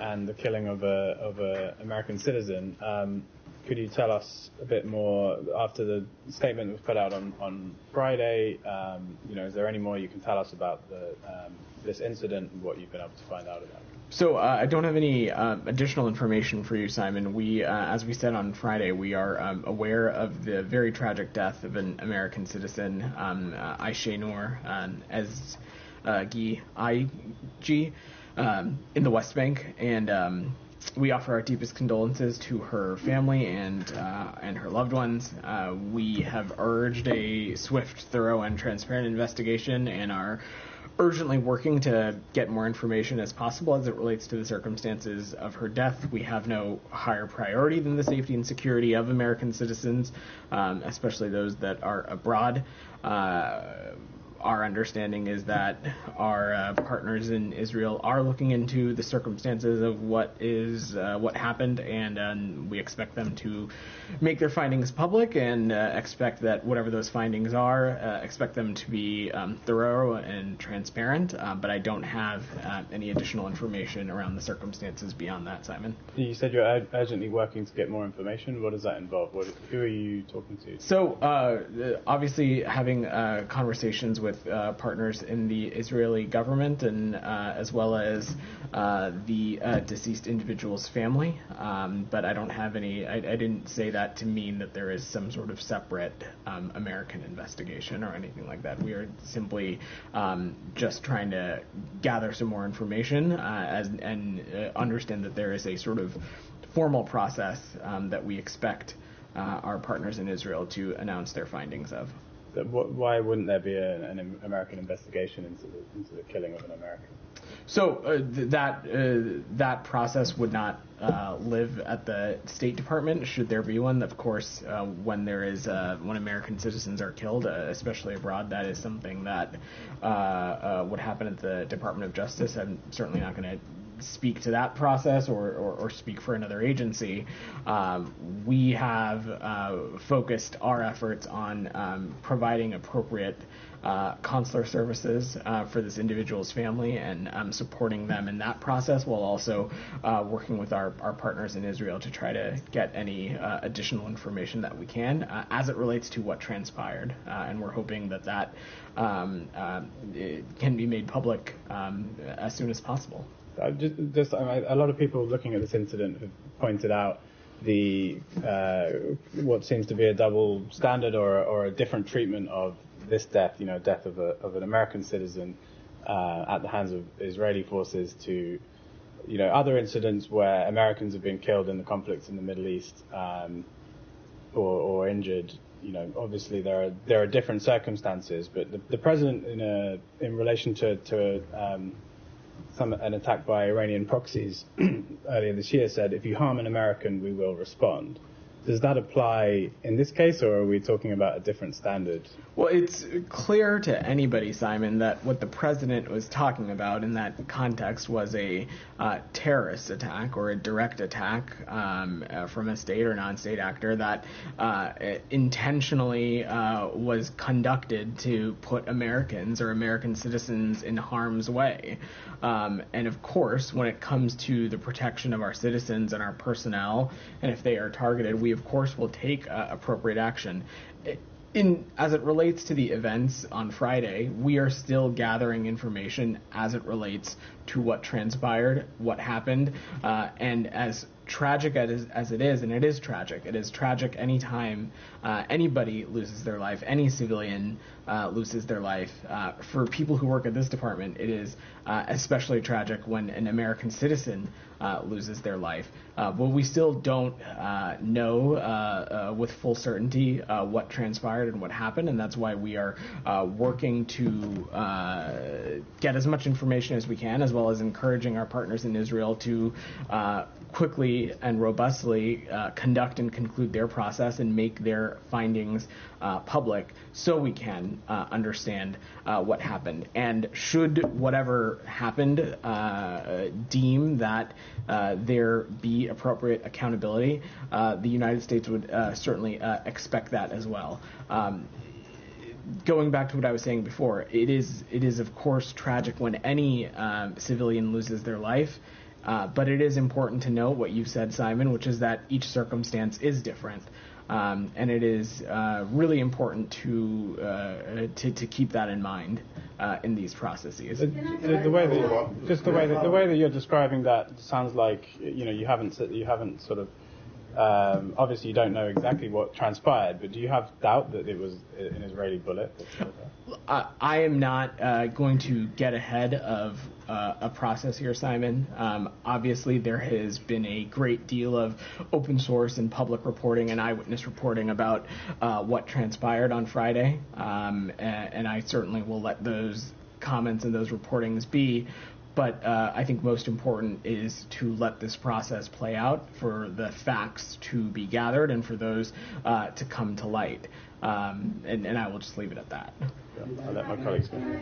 and the killing of a American citizen. Could you tell us a bit more after the statement was put out on Friday? Is there any more you can tell us about this incident and what you've been able to find out about it? So I don't have any additional information for you, Simon. We, as we said on Friday, we are aware of the very tragic death of an American citizen, Aisha Noor Ezgi, in the West Bank, and we offer our deepest condolences to her family and her loved ones. We have urged a swift, thorough, and transparent investigation and are urgently working to get more information as possible as it relates to the circumstances of her death. We have no higher priority than the safety and security of American citizens, especially those that are abroad. Our understanding is that our partners in Israel are looking into the circumstances of what happened, and we expect them to make their findings public, and expect that whatever those findings are, expect them to be thorough and transparent. But I don't have any additional information around the circumstances beyond that, Simon. You said you're urgently working to get more information. What does that involve? Who are you talking to? So obviously having conversations with partners in the Israeli government, and as well as the deceased individual's family. But I don't have any. I didn't say that to mean that there is some sort of separate American investigation or anything like that. We are simply just trying to gather some more information and understand that there is a sort of formal process that we expect our partners in Israel to announce their findings of. Why wouldn't there be an American investigation into the killing of an American? So that process would not live at the State Department, should there be one. Of course, when American citizens are killed, especially abroad, that is something that would happen at the Department of Justice. I'm certainly not going to speak to that process or speak for another agency. We have focused our efforts on providing appropriate consular services for this individual's family and supporting them in that process, while also working with our partners in Israel to try to get any additional information that we can as it relates to what transpired. And we're hoping that can be made public as soon as possible. A lot of people looking at this incident have pointed out what seems to be a double standard or a different treatment of this death, death of an American citizen at the hands of Israeli forces, to other incidents where Americans have been killed in the conflicts in the Middle East or injured. Obviously there are different circumstances, but the president in relation to an attack by Iranian proxies earlier this year said, if you harm an American, we will respond. Does that apply in this case, or are we talking about a different standard? Well, it's clear to anybody, Simon, that what the president was talking about in that context was a terrorist attack or a direct attack from a state or non-state actor that intentionally was conducted to put Americans or American citizens in harm's way. And of course, when it comes to the protection of our citizens and our personnel, and if they are targeted, we of course will take appropriate action. As it relates to the events on Friday, we are still gathering information as it relates to what transpired, what happened, and as tragic as it is, and it is tragic anytime anybody loses their life, any civilian loses their life. For people who work at this department, it is especially tragic when an American citizen loses their life. But we still don't know with full certainty what transpired and what happened, and that's why we are working to get as much information as we can, as well as encouraging our partners in Israel to quickly and robustly conduct and conclude their process and make their findings public, so we can understand what happened. And should whatever happened deem that there be appropriate accountability, the United States would certainly expect that as well. Going back to what I was saying before, it is of course tragic when any civilian loses their life. But it is important to note what you said, Simon, which is that each circumstance is different. And it is really important to keep that in mind in these processes. The way that you're describing that sounds like you haven't sort of obviously you don't know exactly what transpired, but do you have doubt that it was an Israeli bullet? I am not going to get ahead of a process here, Simon. Obviously, there has been a great deal of open source and public reporting and eyewitness reporting about what transpired on Friday, and I certainly will let those comments and those reportings be. But I think most important is to let this process play out, for the facts to be gathered, and for those to come to light. And I will just leave it at that. I'll let my colleagues go.